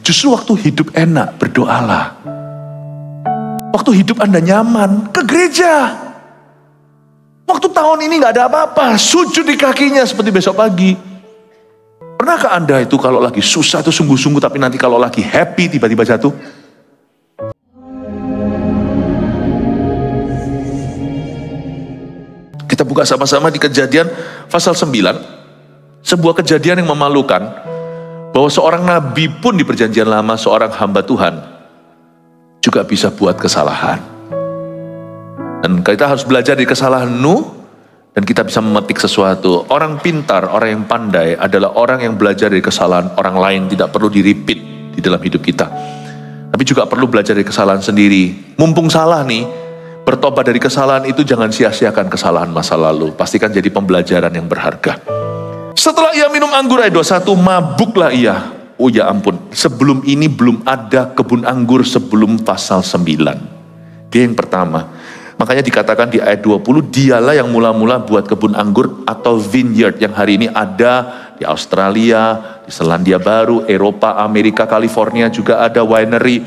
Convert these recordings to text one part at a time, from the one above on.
Justru waktu hidup enak, berdoalah. Waktu hidup Anda nyaman, ke gereja. Waktu tahun ini gak ada apa-apa, sujud di kakinya seperti besok pagi. Pernahkah Anda itu kalau lagi susah itu sungguh-sungguh, tapi nanti kalau lagi happy tiba-tiba jatuh? Kita buka sama-sama di Kejadian pasal 9. Sebuah kejadian yang memalukan. Bahwa seorang nabi pun di perjanjian lama, seorang hamba Tuhan, juga bisa buat kesalahan. Dan kita harus belajar dari kesalahan Nuh, dan kita bisa memetik sesuatu. Orang pintar, orang yang pandai adalah orang yang belajar dari kesalahan orang lain, tidak perlu di-repeat di dalam hidup kita. Tapi juga perlu belajar dari kesalahan sendiri. Mumpung salah nih, bertobat dari kesalahan itu jangan sia-siakan kesalahan masa lalu. Pastikan jadi pembelajaran yang berharga. Setelah ia minum anggur, ayat 21, mabuklah ia. Oh ya ampun, sebelum ini belum ada kebun anggur sebelum pasal 9. Dia yang pertama. Makanya dikatakan di ayat 20, dialah yang mula-mula buat kebun anggur atau vineyard yang hari ini ada di Australia, di Selandia Baru, Eropa, Amerika, California juga ada winery.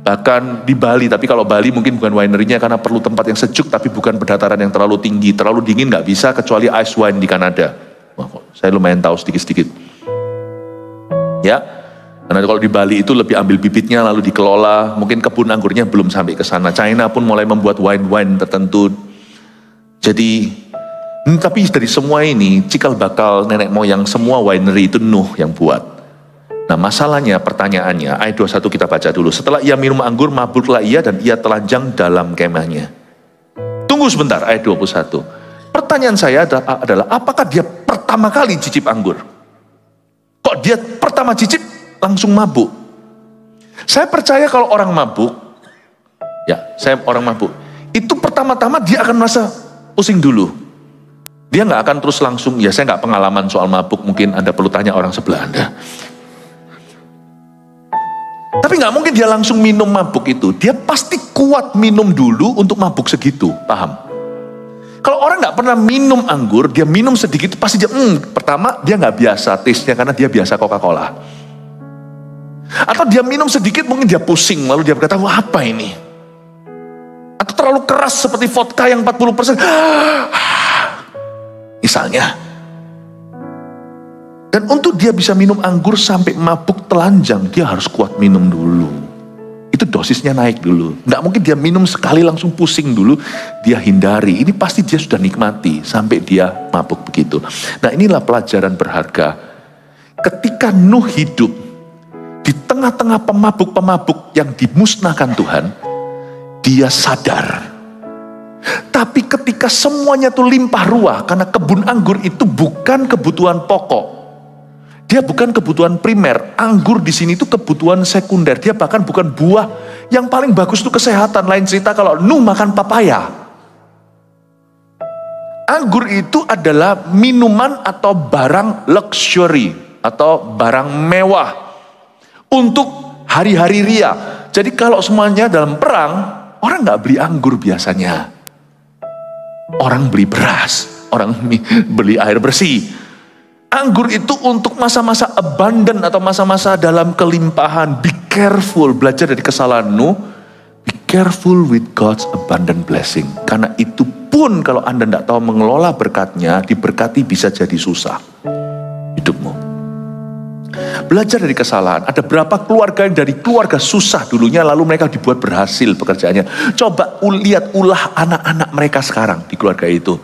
Bahkan di Bali, tapi kalau Bali mungkin bukan winery-nya karena perlu tempat yang sejuk, tapi bukan berdataran yang terlalu tinggi. Terlalu dingin nggak bisa, kecuali ice wine di Kanada. Saya lumayan tahu sedikit-sedikit. Ya, karena kalau di Bali itu lebih ambil bibitnya lalu dikelola. Mungkin kebun anggurnya belum sampai ke sana. China pun mulai membuat wine-wine tertentu. Jadi, tapi dari semua ini, cikal bakal nenek moyang semua winery itu Nuh yang buat. Nah masalahnya, pertanyaannya, ayat 21 kita baca dulu. Setelah ia minum anggur, mabuklah ia dan ia telanjang dalam kemahnya. Tunggu sebentar, ayat 21. Pertanyaan saya adalah, apakah dia pertama kali cicip anggur? Kok dia pertama cicip langsung mabuk? Saya percaya kalau orang mabuk, itu pertama-tama dia akan merasa pusing dulu. Dia nggak akan terus langsung, ya saya nggak pengalaman soal mabuk, mungkin Anda perlu tanya orang sebelah Anda. Tapi nggak mungkin dia langsung minum mabuk itu. Dia pasti kuat minum dulu untuk mabuk segitu, paham? Kalau orang nggak pernah minum anggur, dia minum sedikit pasti dia, pertama dia nggak biasa taste-nya karena dia biasa Coca-Cola. Atau dia minum sedikit mungkin dia pusing, lalu dia berkata, wah apa ini? Atau terlalu keras seperti vodka yang 40%. Misalnya. Dan untuk dia bisa minum anggur sampai mabuk telanjang, dia harus kuat minum dulu. Itu dosisnya naik dulu. Nggak mungkin dia minum sekali langsung pusing dulu. Dia hindari. Ini pasti dia sudah nikmati sampai dia mabuk begitu. Nah inilah pelajaran berharga. Ketika Nuh hidup di tengah-tengah pemabuk-pemabuk yang dimusnahkan Tuhan, dia sadar. Tapi ketika semuanya itu limpah ruah, karena kebun anggur itu bukan kebutuhan pokok. Dia bukan kebutuhan primer. Anggur di sini itu kebutuhan sekunder. Dia bahkan bukan buah yang paling bagus itu kesehatan. Lain cerita kalau Nuh makan papaya. Anggur itu adalah minuman atau barang luxury atau barang mewah untuk hari-hari ria. Jadi kalau semuanya dalam perang, orang nggak beli anggur biasanya. Orang beli beras, orang beli air bersih. Anggur itu untuk masa-masa abundant atau masa-masa dalam kelimpahan. Be careful, belajar dari kesalahan Nuh. Be careful with God's abundant blessing. Karena itu pun kalau Anda tidak tahu mengelola berkatnya, diberkati bisa jadi susah hidupmu. Belajar dari kesalahan. Ada berapa keluarga yang dari keluarga susah dulunya, lalu mereka dibuat berhasil pekerjaannya. Coba lihat ulah anak-anak mereka sekarang di keluarga itu.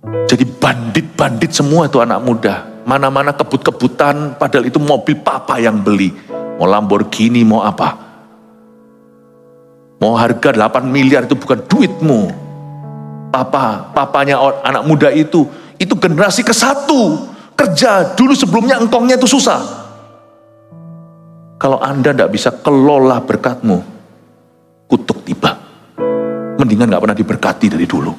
Jadi bandit-bandit semua itu anak muda. Mana-mana kebut-kebutan, padahal itu mobil papa yang beli. Mau Lamborghini, mau apa. Mau harga 8 miliar itu bukan duitmu. Papanya anak muda itu generasi ke-1. Kerja dulu sebelumnya engkongnya itu susah. Kalau Anda tidak bisa kelola berkatmu, kutuk tiba. Mendingan gak pernah diberkati dari dulu.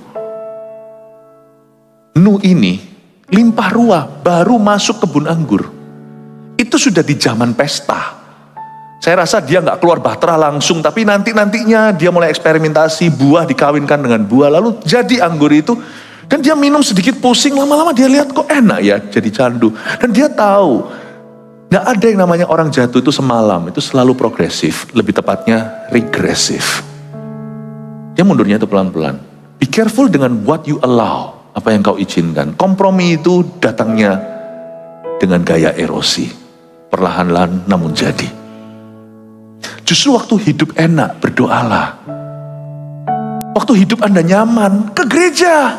Nuh ini limpah ruah, baru masuk kebun anggur. Itu sudah di zaman pesta. Saya rasa dia nggak keluar bahtera langsung, tapi nantinya dia mulai eksperimentasi, buah dikawinkan dengan buah, lalu jadi anggur itu. Dan dia minum sedikit pusing, lama-lama dia lihat kok enak ya, jadi candu. Dan dia tahu Nggak ada yang namanya orang jatuh itu semalam, itu selalu progresif, lebih tepatnya regresif. Dia mundurnya itu pelan-pelan. Be careful dengan what you allow, apa yang kau izinkan. Kompromi itu datangnya dengan gaya erosi, perlahan-lahan namun jadi. Justru waktu hidup enak, berdoalah. Waktu hidup Anda nyaman, ke gereja.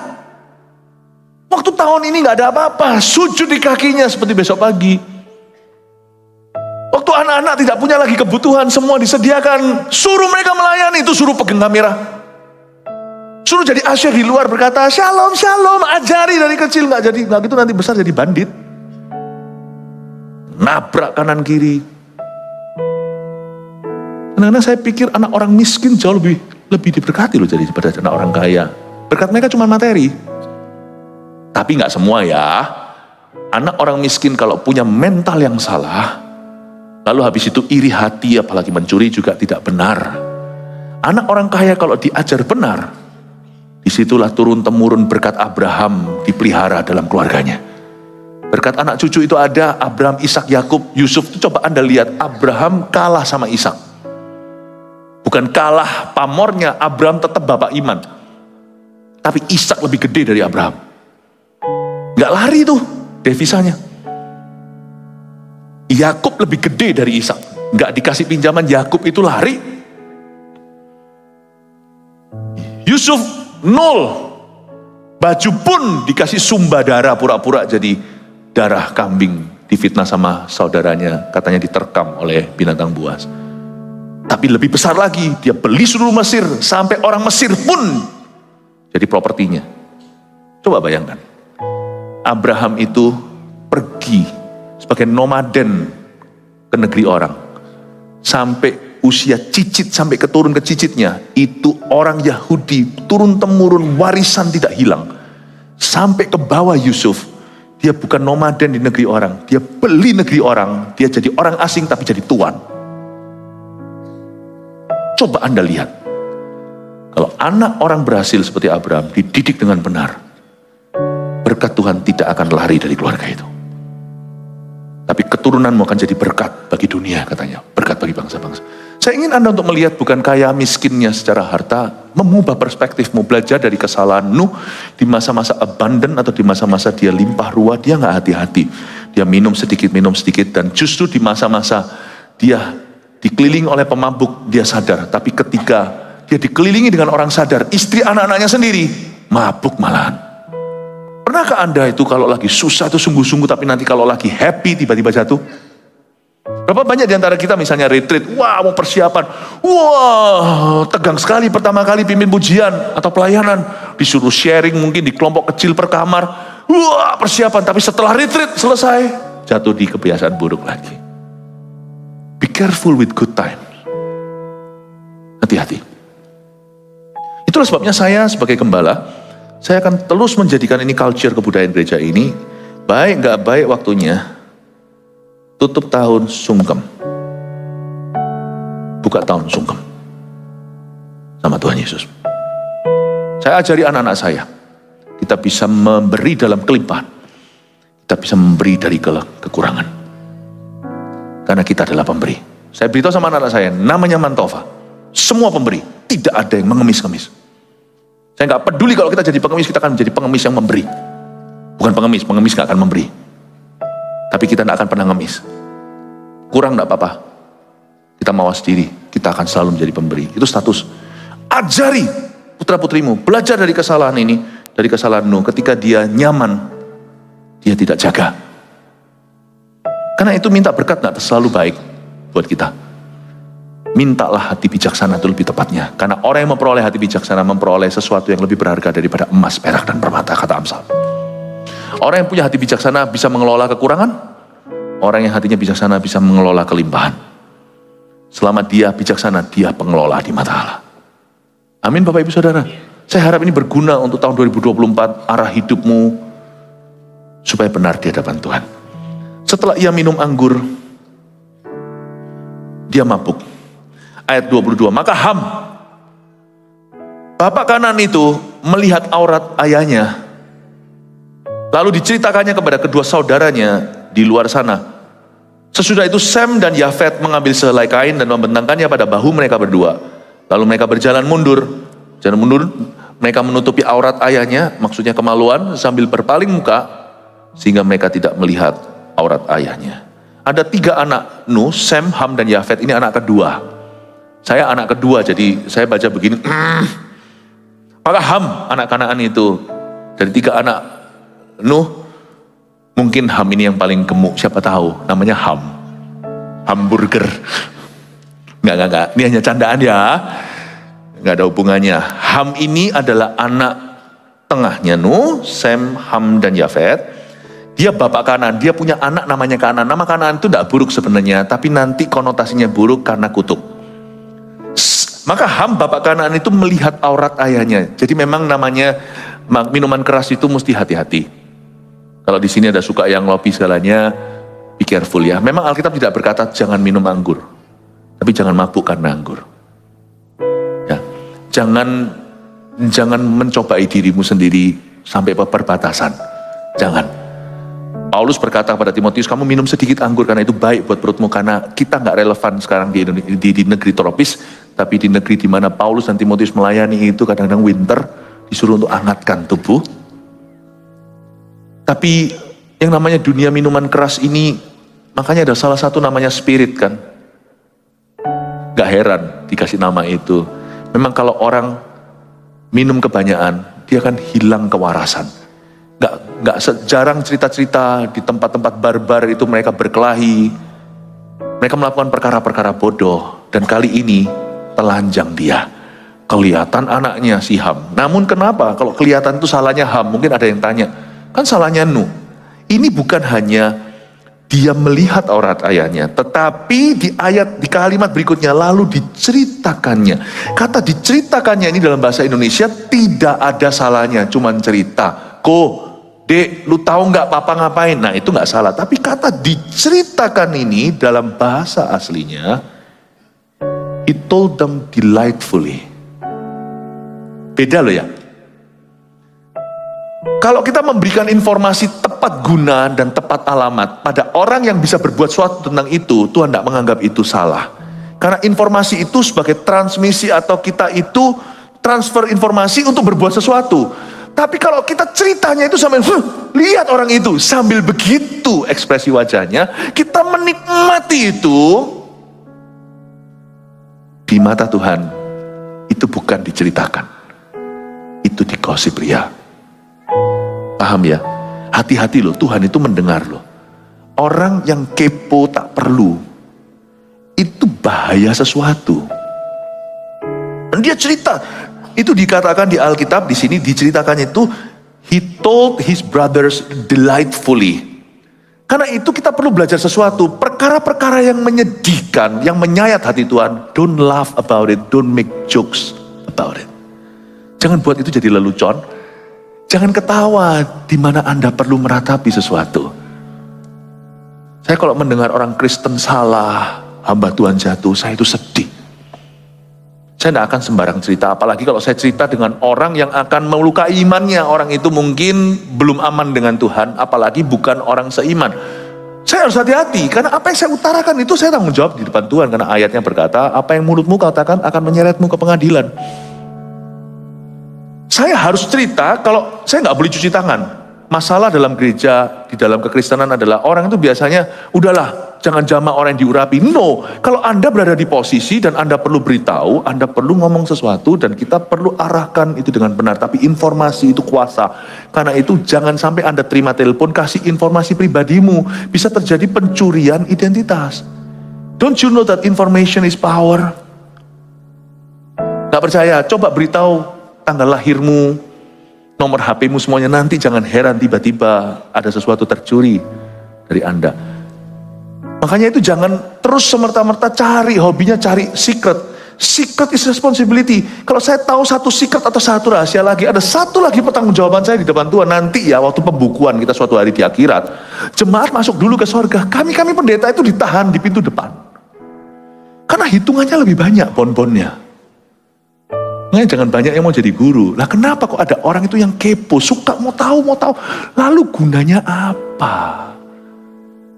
Waktu tahun ini nggak ada apa-apa, sujud di kakinya seperti besok pagi. Waktu anak-anak tidak punya lagi kebutuhan, semua disediakan, suruh mereka melayani, itu suruh pegang kamera. Suruh jadi asyik di luar berkata, shalom, shalom, ajari dari kecil, nggak gitu nanti besar jadi bandit. Nabrak kanan kiri. Karena saya pikir anak orang miskin jauh lebih diberkati loh jadi daripada anak orang kaya. Berkat mereka cuma materi. Tapi nggak semua ya. Anak orang miskin kalau punya mental yang salah, lalu habis itu iri hati, apalagi mencuri juga tidak benar. Anak orang kaya kalau diajar benar, disitulah turun-temurun berkat Abraham dipelihara dalam keluarganya. Berkat anak cucu itu ada, Abraham, Ishak, Yakub, Yusuf. Itu coba Anda lihat, Abraham kalah sama Ishak. Bukan kalah pamornya, Abraham tetap bapak iman. Tapi Ishak lebih gede dari Abraham. Gak lari tuh devisanya. Yakub lebih gede dari Ishak, nggak dikasih pinjaman, Yakub itu lari. Yusuf 0, baju pun dikasih sumba darah, pura-pura jadi darah kambing, difitnah sama saudaranya, katanya diterkam oleh binatang buas. Tapi lebih besar lagi, dia beli seluruh Mesir, sampai orang Mesir pun jadi propertinya. Coba bayangkan, Abraham itu pergi sebagai nomaden ke negeri orang. Sampai usia cicit, sampai keturun ke cicitnya, itu orang Yahudi, turun-temurun warisan tidak hilang. Sampai ke bawah Yusuf, dia bukan nomaden di negeri orang, dia beli negeri orang, dia jadi orang asing tapi jadi tuan. Coba Anda lihat, kalau anak orang berhasil seperti Abraham, dididik dengan benar, berkat Tuhan tidak akan lari dari keluarga itu. Tapi keturunanmu akan jadi berkat bagi dunia, katanya. Berkat bagi bangsa-bangsa. Saya ingin Anda untuk melihat bukan kaya miskinnya secara harta, mengubah perspektifmu, belajar dari kesalahan Nuh di masa-masa abundant atau di masa-masa dia limpah ruah, dia nggak hati-hati. Dia minum sedikit, dan justru di masa-masa dia dikelilingi oleh pemabuk, dia sadar. Tapi ketika dia dikelilingi dengan orang sadar, istri anak-anaknya sendiri, mabuk malahan. Pernahkah Anda itu kalau lagi susah itu sungguh-sungguh, tapi nanti kalau lagi happy tiba-tiba jatuh? Berapa banyak di antara kita misalnya retreat, wah mau persiapan, wah tegang sekali pertama kali pimpin pujian atau pelayanan, disuruh sharing mungkin di kelompok kecil per kamar, wah persiapan, tapi setelah retreat selesai, jatuh di kebiasaan buruk lagi. Be careful with good time. Hati-hati. Itulah sebabnya saya sebagai gembala, saya akan terus menjadikan ini culture kebudayaan gereja ini. Baik gak baik waktunya, tutup tahun sungkem, buka tahun sungkem sama Tuhan Yesus. Saya ajari anak-anak saya, kita bisa memberi dalam kelimpahan, kita bisa memberi dari kekurangan, karena kita adalah pemberi. Saya beritahu sama anak-anak saya, namanya Mantova, semua pemberi, tidak ada yang mengemis-ngemis. Saya nggak peduli kalau kita jadi pengemis, kita akan menjadi pengemis yang memberi. Bukan pengemis nggak akan memberi. Tapi kita nggak akan pernah ngemis. Kurang nggak apa-apa. Kita mawas diri, kita akan selalu menjadi pemberi. Itu status. Ajari putra-putrimu, belajar dari kesalahan ini, dari kesalahan Nuh. Ketika dia nyaman, dia tidak jaga. Karena itu minta berkat nggak selalu baik buat kita. Mintalah hati bijaksana, itu lebih tepatnya. Karena orang yang memperoleh hati bijaksana memperoleh sesuatu yang lebih berharga daripada emas, perak, dan permata, kata Amsal. Orang yang punya hati bijaksana bisa mengelola kekurangan. Orang yang hatinya bijaksana bisa mengelola kelimpahan. Selama dia bijaksana, dia pengelola di mata Allah. Amin Bapak Ibu Saudara. Saya harap ini berguna untuk tahun 2024, arah hidupmu supaya benar di hadapan Tuhan. Setelah ia minum anggur, dia mabuk. Ayat 22, maka Ham, bapak kanan itu melihat aurat ayahnya, lalu diceritakannya kepada kedua saudaranya di luar sana. Sesudah itu Sem dan Yafet mengambil sehelai kain dan membentangkannya pada bahu mereka berdua. Lalu mereka berjalan mundur. Mereka menutupi aurat ayahnya, maksudnya kemaluan, sambil berpaling muka, sehingga mereka tidak melihat aurat ayahnya. Ada 3 anak Nuh, Sem, Ham, dan Yafet. Ini anak kedua. Saya anak kedua, jadi saya baca begini. Maka Ham, anak Kanaan itu, dari 3 anak Nuh, mungkin Ham ini yang paling gemuk, siapa tahu, namanya Ham. Hamburger. Enggak, ini hanya candaan ya. Enggak ada hubungannya. Ham ini adalah anak tengahnya Nuh, Sem, Ham, dan Yafet. Dia bapak Kanaan, dia punya anak namanya Kanaan. Nama Kanaan itu tidak buruk sebenarnya, tapi nanti konotasinya buruk karena kutuk. Maka Ham, bapak Kanaan itu melihat aurat ayahnya. Jadi memang namanya minuman keras itu mesti hati-hati. Kalau di sini ada suka yang ngopi segalanya, be careful ya. Memang Alkitab tidak berkata jangan minum anggur, tapi jangan mabuk karena anggur. Ya. Jangan mencobai dirimu sendiri sampai perbatasan. Jangan. Paulus berkata kepada Timotius, kamu minum sedikit anggur karena itu baik buat perutmu, karena kita nggak relevan sekarang di negeri tropis, tapi di negeri di mana Paulus dan Timotius melayani itu kadang-kadang winter, disuruh untuk hangatkan tubuh. Tapi yang namanya dunia minuman keras ini, makanya ada salah satu namanya spirit kan. Gak heran dikasih nama itu. Memang kalau orang minum kebanyakan, dia akan hilang kewarasan. Gak jarang cerita-cerita di tempat-tempat barbar itu mereka berkelahi. Mereka melakukan perkara-perkara bodoh. Dan kali ini telanjang dia. Kelihatan anaknya si Ham. Namun kenapa? Kalau kelihatan itu salahnya Ham. Mungkin ada yang tanya. Kan salahnya Nuh. Ini bukan hanya dia melihat aurat ayahnya. Tetapi di kalimat berikutnya lalu diceritakannya. Kata diceritakannya ini dalam bahasa Indonesia tidak ada salahnya. Cuman cerita. Dek, lu tahu nggak papa ngapain? Nah itu nggak salah. Tapi kata diceritakan ini dalam bahasa aslinya, he told them delightfully. Beda loh ya. Kalau kita memberikan informasi tepat guna dan tepat alamat pada orang yang bisa berbuat sesuatu tentang itu, Tuhan tidak menganggap itu salah. Karena informasi itu sebagai transmisi atau kita itu transfer informasi untuk berbuat sesuatu. Tapi kalau kita ceritanya itu sambil lihat orang itu, sambil begitu ekspresi wajahnya, kita menikmati itu, di mata Tuhan, itu bukan diceritakan. Itu digosip ria. Paham ya? Hati-hati loh, Tuhan itu mendengar loh. Orang yang kepo tak perlu, itu bahaya sesuatu. Dan dia cerita. Itu dikatakan di Alkitab, di sini diceritakannya itu, he told his brothers delightfully. Karena itu kita perlu belajar sesuatu. Perkara-perkara yang menyedihkan, yang menyayat hati Tuhan, don't laugh about it, don't make jokes about it. Jangan buat itu jadi lelucon. Jangan ketawa di mana Anda perlu meratapi sesuatu. Saya kalau mendengar orang Kristen salah, hamba Tuhan jatuh, saya itu sedih. Saya tidak akan sembarang cerita, apalagi kalau saya cerita dengan orang yang akan melukai imannya. Orang itu mungkin belum aman dengan Tuhan, apalagi bukan orang seiman. Saya harus hati-hati, karena apa yang saya utarakan itu saya tanggung jawab di depan Tuhan. Karena ayatnya berkata, apa yang mulutmu katakan akan menyeretmu ke pengadilan. Saya harus cerita, kalau saya nggak boleh cuci tangan. Masalah dalam gereja, di dalam kekristenan adalah orang itu biasanya, udahlah, jangan jamak orang yang diurapi. No, kalau Anda berada di posisi dan Anda perlu beritahu, Anda perlu ngomong sesuatu dan kita perlu arahkan itu dengan benar. Tapi informasi itu kuasa. Karena itu jangan sampai Anda terima telepon, kasih informasi pribadimu. Bisa terjadi pencurian identitas. Don't you know that information is power? Gak percaya? Coba beritahu tanggal lahirmu, nomor HP-mu semuanya, nanti jangan heran tiba-tiba ada sesuatu tercuri dari Anda. Makanya itu jangan terus semerta-merta cari, hobinya cari secret. Secret is responsibility. Kalau saya tahu satu secret atau satu rahasia lagi, ada satu lagi pertanggungjawaban saya di depan Tuhan. Nanti ya waktu pembukuan kita suatu hari di akhirat, jemaat masuk dulu ke sorga. Kami pendeta itu ditahan di pintu depan. Karena hitungannya lebih banyak bon-bonnya. Nah, jangan banyak yang mau jadi guru. Lah kenapa kok ada orang itu yang kepo, suka mau tahu. Lalu gunanya apa?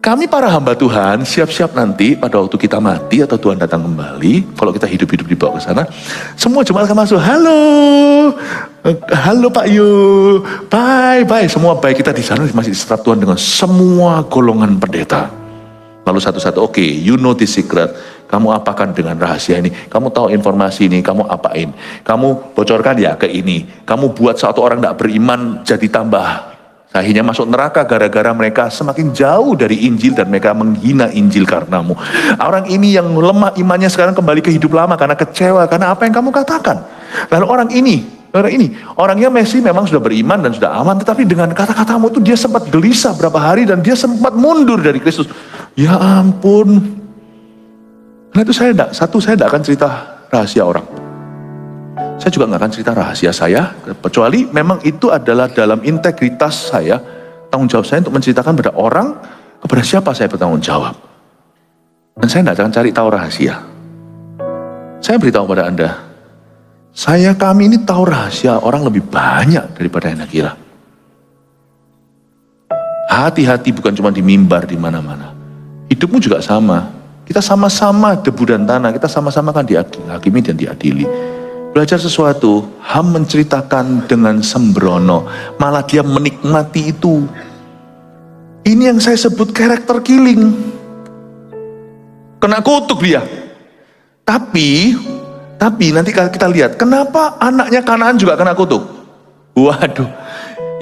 Kami para hamba Tuhan siap-siap nanti pada waktu kita mati atau Tuhan datang kembali, kalau kita hidup-hidup dibawa ke sana, semua jemaat akan masuk, halo Pak Yu, bye, semua baik kita di sana masih disertai Tuhan dengan semua golongan pendeta. Lalu satu-satu, oke, you know the secret, kamu apakan dengan rahasia ini, kamu tahu informasi ini, kamu apain, kamu bocorkan ya ke ini, kamu buat satu orang tidak beriman jadi tambah. Akhirnya masuk neraka gara-gara mereka semakin jauh dari Injil dan mereka menghina Injil karenamu. Orang ini yang lemah imannya sekarang kembali ke hidup lama karena kecewa, karena apa yang kamu katakan. Lalu orangnya Messi memang sudah beriman dan sudah aman, tetapi dengan kata-katamu itu dia sempat gelisah berapa hari dan dia sempat mundur dari Kristus. Ya ampun. Karena itu saya tidak akan cerita rahasia orang. Saya juga nggak akan cerita rahasia saya, kecuali memang itu adalah dalam integritas saya, tanggung jawab saya untuk menceritakan pada orang, kepada siapa saya bertanggung jawab. Dan saya tidak akan cari tahu rahasia. Saya beritahu pada Anda, kami ini tahu rahasia orang lebih banyak daripada yang Anda kira. Hati-hati bukan cuma di mimbar, di mana-mana. Hidupmu juga sama. Kita sama-sama debu dan tanah, kita sama-sama kan dihakimi dan diadili. Belajar sesuatu, Ham menceritakan dengan sembrono, malah dia menikmati itu. Ini yang saya sebut karakter killing. Kena kutuk dia. Tapi nanti kita lihat, kenapa anaknya Kanaan juga kena kutuk? Waduh,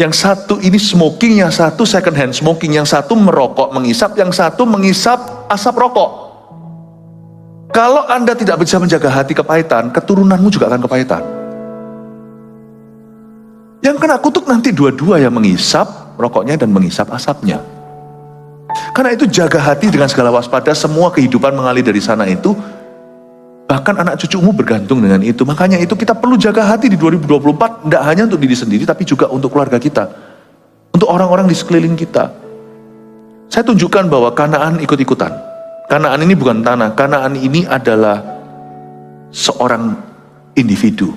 yang satu ini smoking, yang satu second hand smoking, yang satu merokok, mengisap, yang satu mengisap asap rokok. Kalau Anda tidak bisa menjaga hati kepahitan, keturunanmu juga akan kepahitan. Yang kena kutuk nanti dua-dua yang mengisap rokoknya dan mengisap asapnya. Karena itu jaga hati dengan segala waspada, semua kehidupan mengalir dari sana itu. Bahkan anak cucumu bergantung dengan itu. Makanya itu kita perlu jaga hati di 2024, tidak hanya untuk diri sendiri, tapi juga untuk keluarga kita. Untuk orang-orang di sekeliling kita. Saya tunjukkan bahwa Kanaan ikut-ikutan. Kanaan ini bukan tanah, Kanaan ini adalah seorang individu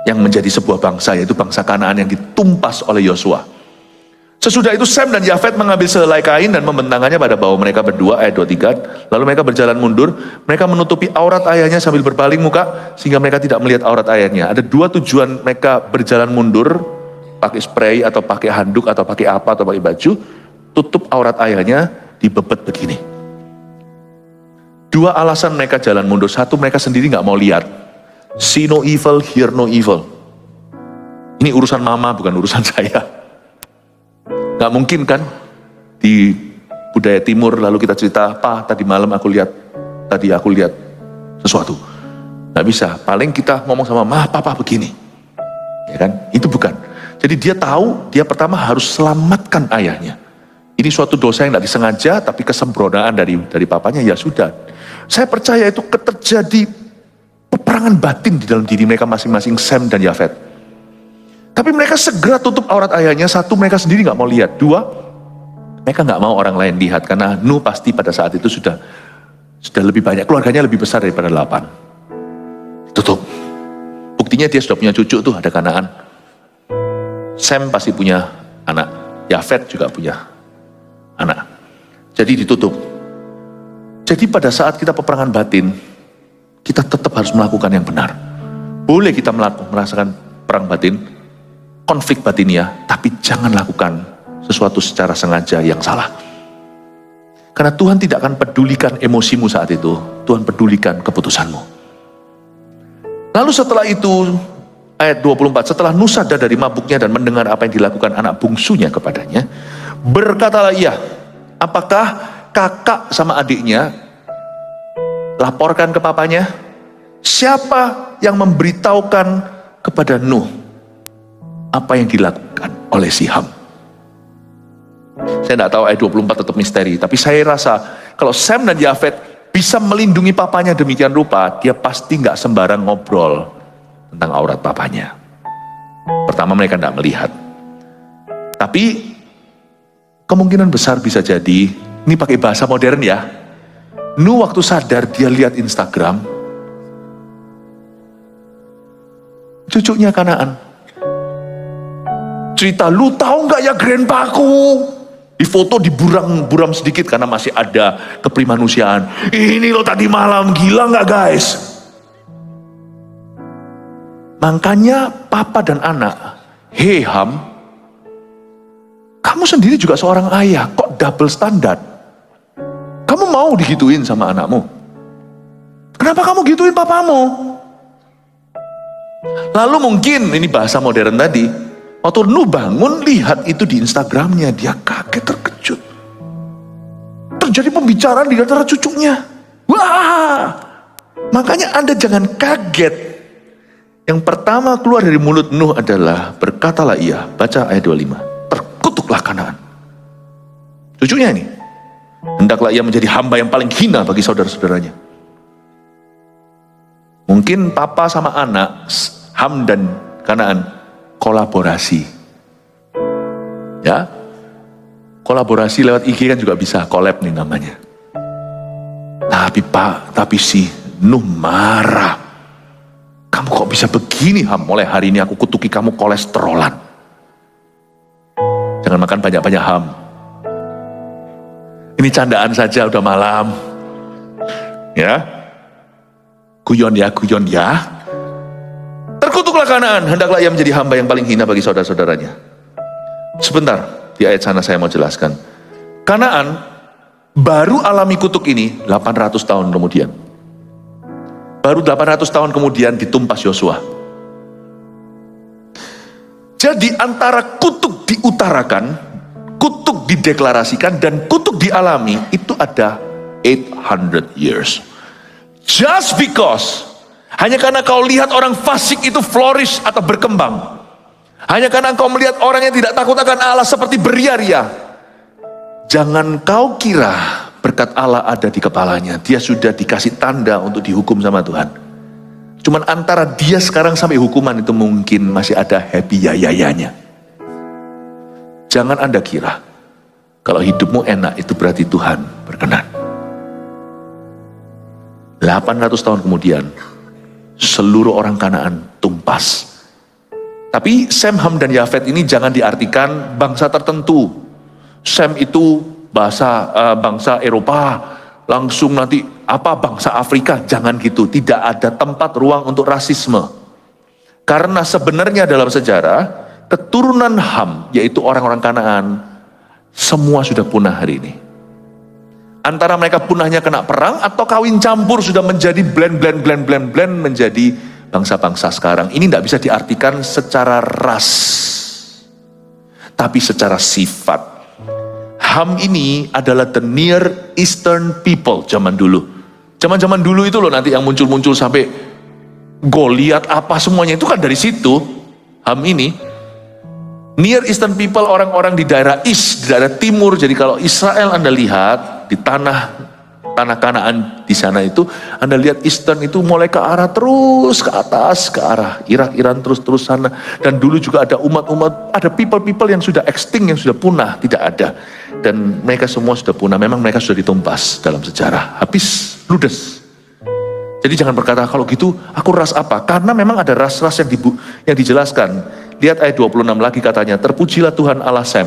yang menjadi sebuah bangsa, yaitu bangsa Kanaan yang ditumpas oleh Yosua. Sesudah itu Sem dan Yafet mengambil sehelai kain dan membentangkannya pada bahu mereka berdua, ayat 23. Lalu mereka berjalan mundur, mereka menutupi aurat ayahnya sambil berpaling muka, sehingga mereka tidak melihat aurat ayahnya. Ada dua tujuan mereka berjalan mundur, pakai spray atau pakai handuk atau pakai apa atau pakai baju, tutup aurat ayahnya, dibebet begini. Dua alasan mereka jalan mundur. Satu, mereka sendiri nggak mau lihat. See no evil, hear no evil. Ini urusan mama, bukan urusan saya. Nggak mungkin kan di budaya timur lalu kita cerita, "Pa, tadi malam aku lihat sesuatu." Nggak bisa. Paling kita ngomong sama, "Ma, papa begini." Ya kan? Itu bukan. Jadi dia tahu, dia pertama harus selamatkan ayahnya. Ini suatu dosa yang tidak disengaja, tapi kesembronaan dari papanya, ya sudah. Saya percaya itu terjadi peperangan batin di dalam diri mereka masing-masing, Sem dan Yafet. Tapi mereka segera tutup aurat ayahnya. Satu, mereka sendiri nggak mau lihat. Dua, mereka nggak mau orang lain lihat, karena Nuh pasti pada saat itu sudah lebih banyak, keluarganya lebih besar daripada 8. Tutup. Buktinya dia sudah punya cucu tuh, ada Kanaan. Sem pasti punya anak, Yafet juga punya anak. Jadi ditutup. Jadi pada saat kita peperangan batin, kita tetap harus melakukan yang benar. Boleh kita merasakan perang batin, konflik batinnya, tapi jangan lakukan sesuatu secara sengaja yang salah. Karena Tuhan tidak akan pedulikan emosimu saat itu, Tuhan pedulikan keputusanmu. Lalu setelah itu, ayat 24, setelah Nuh sadar dari mabuknya dan mendengar apa yang dilakukan anak bungsunya kepadanya, berkatalah ia, apakah kakak sama adiknya laporkan ke papanya? Siapa yang memberitahukan kepada Nuh apa yang dilakukan oleh si Ham? Saya tidak tahu, ayat 24 tetap misteri, tapi saya rasa kalau Sem dan Yafet bisa melindungi papanya demikian rupa, dia pasti nggak sembarang ngobrol tentang aurat papanya. Pertama, mereka tidak melihat, tapi kemungkinan besar bisa jadi, ini pakai bahasa modern ya, Nuh waktu sadar dia lihat Instagram, cucunya Kanaan cerita, lu tahu nggak ya grandpaku, Difoto, diburam sedikit karena masih ada keprimanusiaan. Ini loh tadi malam, gila nggak guys? Makanya papa dan anak, hei Ham, kamu sendiri juga seorang ayah, kok double standar? Kamu mau digituin sama anakmu? Kenapa kamu gituin papamu? Lalu mungkin, ini bahasa modern tadi, waktu Nuh bangun, lihat itu di Instagramnya, dia kaget terkejut. Terjadi pembicaraan di antara cucunya. Wah! Makanya Anda jangan kaget. Yang pertama keluar dari mulut Nuh adalah, berkatalah ia, baca ayat 25, terkutuklah Kanaan. Cucunya ini, hendaklah ia menjadi hamba yang paling hina bagi saudara-saudaranya. Mungkin papa sama anak, Ham dan Kanaan, kolaborasi. Ya, kolaborasi lewat IG kan juga bisa, collab nih namanya. Tapi si Nuh marah. Kamu kok bisa begini Ham? Mulai hari ini aku kutuki kamu kolesterolan. Jangan makan banyak-banyak Ham. Ini candaan saja, udah malam. Ya, guyon ya. Terkutuklah Kanaan, hendaklah ia menjadi hamba yang paling hina bagi saudara-saudaranya. Sebentar, di ayat sana saya mau jelaskan. Kanaan baru alami kutuk ini 800 tahun kemudian. Baru 800 tahun kemudian ditumpas Yosua. Jadi antara kutuk diutarakan, kutuk dideklarasikan, dan kutuk dialami, itu ada 800 years. Just because, hanya karena kau lihat orang fasik itu flourish atau berkembang, hanya karena kau melihat orang yang tidak takut akan Allah seperti beria-ria, jangan kau kira berkat Allah ada di kepalanya. Dia sudah dikasih tanda untuk dihukum sama Tuhan. Cuman antara dia sekarang sampai hukuman itu mungkin masih ada happy yayanya. Jangan Anda kira kalau hidupmu enak itu berarti Tuhan berkenan. 800 tahun kemudian seluruh orang Kanaan tumpas. Tapi Sem, Ham, dan Yafet ini jangan diartikan bangsa tertentu. Sem itu bangsa Eropa, langsung nanti bangsa Afrika, jangan gitu. Tidak ada tempat ruang untuk rasisme. Karena sebenarnya dalam sejarah, keturunan Ham, yaitu orang-orang Kanaan, semua sudah punah hari ini. Antara mereka punahnya kena perang, atau kawin campur sudah menjadi blend menjadi bangsa-bangsa sekarang. Ini tidak bisa diartikan secara ras, tapi secara sifat. Ham ini adalah the Near Eastern people zaman dulu. Zaman dulu itu loh nanti yang muncul-muncul sampai Goliat apa semuanya itu kan dari situ. Ham ini Near Eastern people, orang-orang di daerah East, di daerah timur. Jadi kalau Israel Anda lihat di tanah Kanaan di sana itu, Anda lihat Eastern itu mulai ke arah terus ke atas, ke arah Irak, Iran, terus sana. Dan dulu juga ada umat-umat, ada people yang sudah extinct, yang sudah punah, tidak ada. Dan mereka semua sudah punah, memang mereka sudah ditumpas dalam sejarah, habis, ludes. Jadi jangan berkata, kalau gitu aku ras apa? Karena memang ada ras-ras yang dijelaskan. Lihat ayat 26 lagi katanya, terpujilah Tuhan Allah Sem,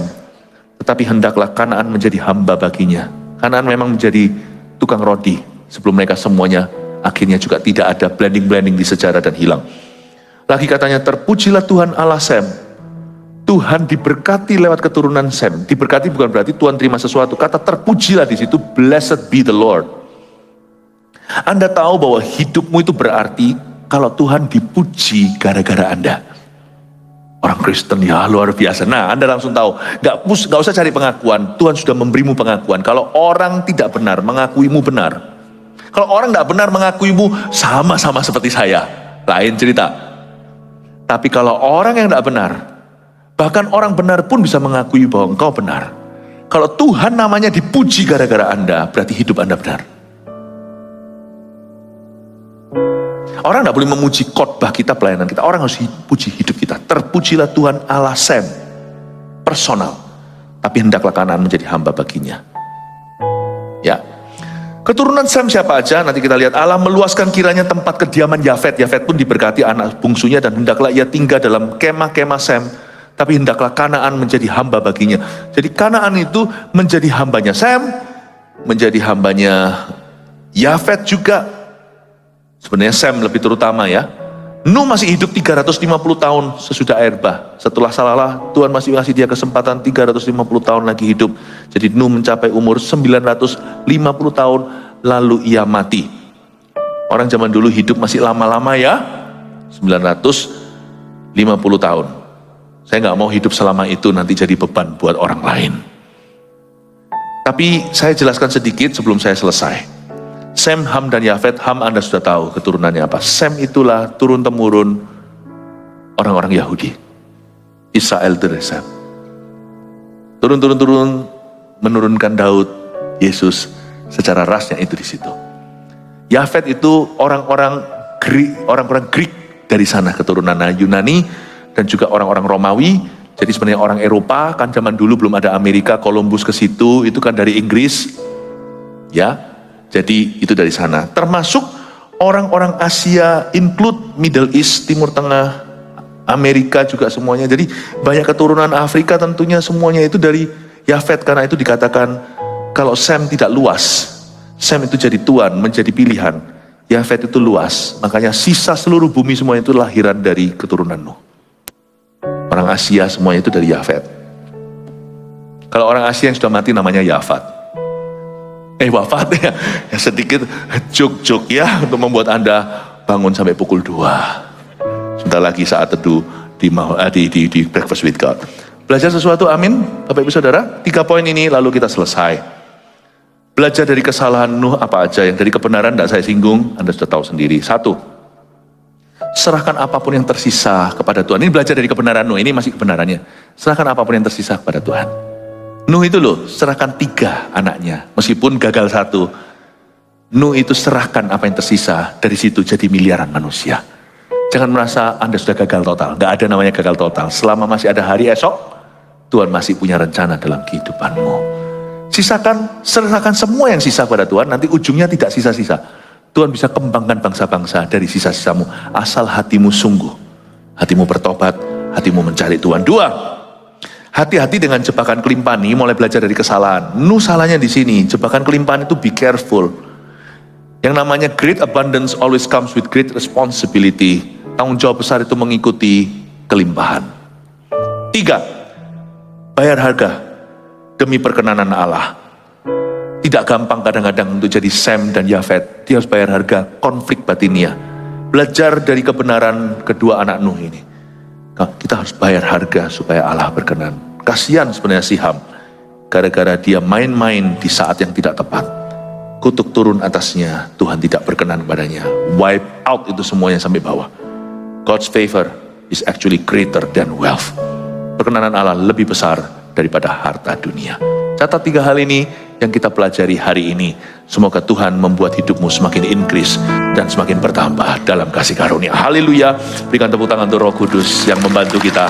tetapi hendaklah Kanaan menjadi hamba baginya. Kanaan memang menjadi tukang rodi, sebelum mereka semuanya akhirnya juga tidak ada blending di sejarah dan hilang. Lagi katanya, terpujilah Tuhan Allah Sem. Tuhan diberkati lewat keturunan Sem. Diberkati bukan berarti Tuhan terima sesuatu. Kata terpujilah di situ, blessed be the Lord. Anda tahu bahwa hidupmu itu berarti kalau Tuhan dipuji gara-gara Anda. Orang Kristen ya luar biasa. Nah, Anda langsung tahu, gak usah cari pengakuan. Tuhan sudah memberimu pengakuan. Kalau orang tidak benar mengakuimu benar. Kalau orang tidak benar mengakuimu sama-sama seperti saya, lain cerita. Tapi kalau orang yang tidak benar, bahkan orang benar pun bisa mengakui bahwa engkau benar. Kalau Tuhan namanya dipuji gara-gara Anda, berarti hidup Anda benar. Orang tidak boleh memuji khotbah kita, pelayanan kita. Orang harus puji hidup kita. Terpujilah Tuhan Allah Sem. Personal. Tapi hendaklah Kanaan menjadi hamba baginya. Ya. Keturunan Sem siapa aja? Nanti kita lihat. Allah meluaskan kiranya tempat kediaman Yafet. Yafet pun diberkati anak bungsunya, dan hendaklah ia tinggal dalam kemah-kemah Sem. tapi hendaklah Kanaan menjadi hamba baginya. Jadi Kanaan itu menjadi hambanya Sem, menjadi hambanya Yafet juga. Sebenarnya Sem lebih terutama ya. Nuh masih hidup 350 tahun sesudah air bah. Setelah salah, Tuhan masih kasih dia kesempatan 350 tahun lagi hidup. Jadi Nuh mencapai umur 950 tahun, lalu ia mati. Orang zaman dulu hidup masih lama-lama ya, 950 tahun. Saya nggak mau hidup selama itu nanti jadi beban buat orang lain. Tapi saya jelaskan sedikit sebelum saya selesai. Sem, Ham, dan Yafet. Ham Anda sudah tahu keturunannya apa. Sem itulah turun-temurun orang-orang Yahudi. Israel dari Sem. Turun-turun menurunkan Daud, Yesus, secara rasnya itu di situ. Yafet itu orang-orang Greek dari sana keturunan Yunani dan juga orang-orang Romawi. Jadi sebenarnya orang Eropa, kan zaman dulu belum ada Amerika, Columbus ke situ, itu kan dari Inggris. Ya. Jadi itu dari sana, termasuk orang-orang Asia, include Middle East, Timur Tengah, Amerika juga semuanya. Jadi banyak keturunan Afrika tentunya semuanya itu dari Yafet. Karena itu dikatakan kalau Sem tidak luas, Sem itu jadi tuan, menjadi pilihan. Yafet itu luas, makanya sisa seluruh bumi semua itu lahiran dari keturunan Nuh. Orang Asia semuanya itu dari Yafet. Kalau orang Asia yang sudah mati namanya Yafat. Wafat ya, sedikit juk-juk ya untuk membuat Anda bangun sampai pukul 2. Sebentar lagi saat teduh di Breakfast with God. Belajar sesuatu, amin Bapak Ibu Saudara. 3 poin ini lalu kita selesai. Belajar dari kesalahan Nuh apa aja, yang dari kebenaran tidak saya singgung, Anda sudah tahu sendiri. 1, serahkan apapun yang tersisa kepada Tuhan. Ini belajar dari kebenaran Nuh, ini masih kebenarannya. Serahkan apapun yang tersisa kepada Tuhan. Nuh itu loh, serahkan 3 anaknya, meskipun gagal 1. Nuh itu serahkan apa yang tersisa, dari situ jadi miliaran manusia. Jangan merasa Anda sudah gagal total, gak ada namanya gagal total. Selama masih ada hari esok, Tuhan masih punya rencana dalam kehidupanmu. Serahkan semua yang sisa pada Tuhan, nanti ujungnya tidak sisa-sisa. Tuhan bisa kembangkan bangsa-bangsa dari sisa-sisamu, asal hatimu sungguh. Hatimu bertobat, hatimu mencari Tuhan. 2, hati-hati dengan jebakan kelimpahan ini, mulai belajar dari kesalahan. Nuh salahnya di sini, jebakan kelimpahan itu be careful. Yang namanya great abundance always comes with great responsibility. Tanggung jawab besar itu mengikuti kelimpahan. 3, bayar harga demi perkenanan Allah. Tidak gampang kadang-kadang untuk jadi Sem dan Yafet. Dia harus bayar harga konflik batinnya. Belajar dari kebenaran kedua anak Nuh ini. Kita harus bayar harga supaya Allah berkenan. Kasihan sebenarnya si Ham, gara-gara dia main-main di saat yang tidak tepat. Kutuk turun atasnya, Tuhan tidak berkenan padanya. Wipe out itu semuanya sampai bawah. God's favor is actually greater than wealth. Perkenanan Allah lebih besar daripada harta dunia. Catat 3 hal ini yang kita pelajari hari ini. Semoga Tuhan membuat hidupmu semakin increase dan semakin bertambah dalam kasih karunia. Haleluya. Berikan tepuk tangan untuk Roh Kudus yang membantu kita